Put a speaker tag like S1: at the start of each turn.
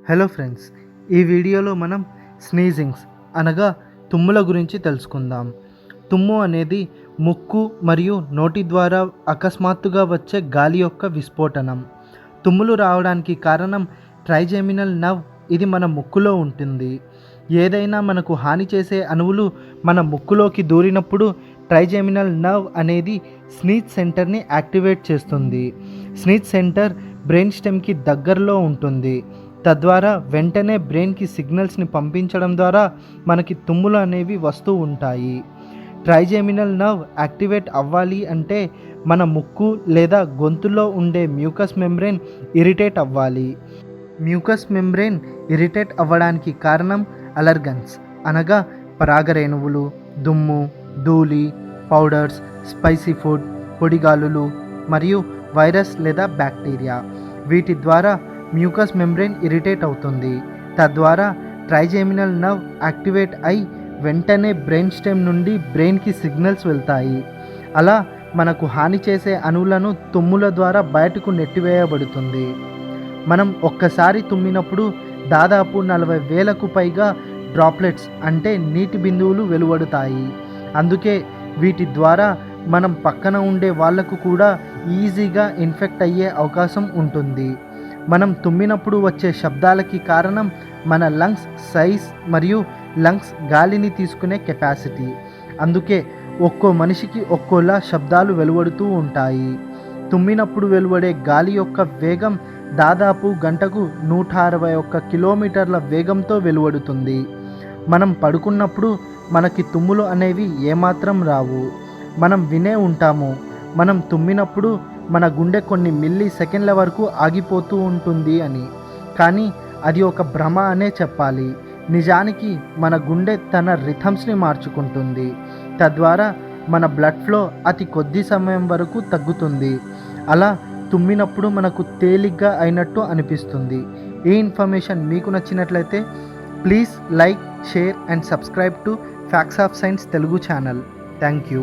S1: Hello friends, ఈ వీడియోలో మనం స్నీజింగ్స్ అనగా తుమ్ముల గురించి తెలుసుకుందాం. తుమ్ము అనేది ముక్కు మరియు నోటి ద్వారా అకస్మాత్తుగా వచ్చే గాలి యొక్క విస్ఫోటనం. తుమ్ములు రావడానికి కారణం ట్రైజెమినల్ నర్వ్. ఇది మన ముక్కులో ఉంటుంది. ఏదైనా మనకు హాని చేసే అణువులు మన ముక్కులోకి దూరినప్పుడు ట్రైజెమినల్ నర్వ్ అనేది స్నీజ్ సెంటర్ని యాక్టివేట్ చేస్తుంది. స్నీజ్ సెంటర్ బ్రెయిన్ స్టెమ్కి దగ్గరలో ఉంటుంది. తద్వారా వెంటనే బ్రెయిన్కి సిగ్నల్స్ని పంపించడం ద్వారా మనకి తుమ్ములు అనేవి వస్తూ ఉంటాయి. ట్రైజెమినల్ నర్వ్ యాక్టివేట్ అవ్వాలి అంటే మన ముక్కు లేదా గొంతులో ఉండే మ్యూకస్ మెంబ్రెయిన్ ఇరిటేట్ అవ్వాలి. మ్యూకస్ మెంబ్రెయిన్ ఇరిటేట్ అవ్వడానికి కారణం అలర్గన్స్ అనగా పరాగరేణువులు, దుమ్ము, ధూళి, పౌడర్స్, స్పైసీ ఫుడ్, పొడిగాలులు మరియు వైరస్ లేదా బ్యాక్టీరియా. వీటి ద్వారా మ్యూకస్ మెంబ్రెయిన్ ఇరిటేట్ అవుతుంది. తద్వారా ట్రైజెమినల్ నర్వ్ యాక్టివేట్ అయి వెంటనే బ్రెయిన్ స్టెమ్ నుండి బ్రెయిన్కి సిగ్నల్స్ వెళ్తాయి. అలా మనకు హాని చేసే అణువులను తుమ్ముల ద్వారా బయటకు నెట్టివేయబడుతుంది. మనం ఒక్కసారి తుమ్మినప్పుడు దాదాపు 40,000కు పైగా డ్రాప్లెట్స్ అంటే నీటి బిందువులు వెలువడుతాయి. అందుకే వీటి ద్వారా మనం పక్కన ఉండే వాళ్లకు కూడా ఈజీగా ఇన్ఫెక్ట్ అయ్యే అవకాశం ఉంటుంది. మనం తుమ్మినప్పుడు వచ్చే శబ్దాలకి కారణం మన లంగ్స్ సైజ్ మరియు లంగ్స్ గాలిని తీసుకునే కెపాసిటీ. అందుకే ఒక్కో మనిషికి ఒక్కోలా శబ్దాలు వెలువడుతూ ఉంటాయి. తుమ్మినప్పుడు వెలువడే గాలి యొక్క వేగం దాదాపు గంటకు 161 కిలోమీటర్ల వేగంతో వెలువడుతుంది. మనం పడుకున్నప్పుడు మనకి తుమ్ములు అనేవి ఏమాత్రం రావు. మనం వినే ఉంటాము, మనం తుమ్మినప్పుడు మన గుండె కొన్ని మిల్లీ సెకండ్ల వరకు ఆగిపోతూ ఉంటుంది అని. కానీ అది ఒక భ్రమ అనే చెప్పాలి. నిజానికి మన గుండె తన రిథమ్స్ని మార్చుకుంటుంది. తద్వారా మన బ్లడ్ ఫ్లో అతి కొద్ది సమయం వరకు తగ్గుతుంది. అలా తుమ్మినప్పుడు మనకు తేలిగ్గా అయినట్టు అనిపిస్తుంది. ఈ ఇన్ఫర్మేషన్ మీకు నచ్చినట్లయితే please like, share and subscribe to facts of science Telugu channel. Thank you.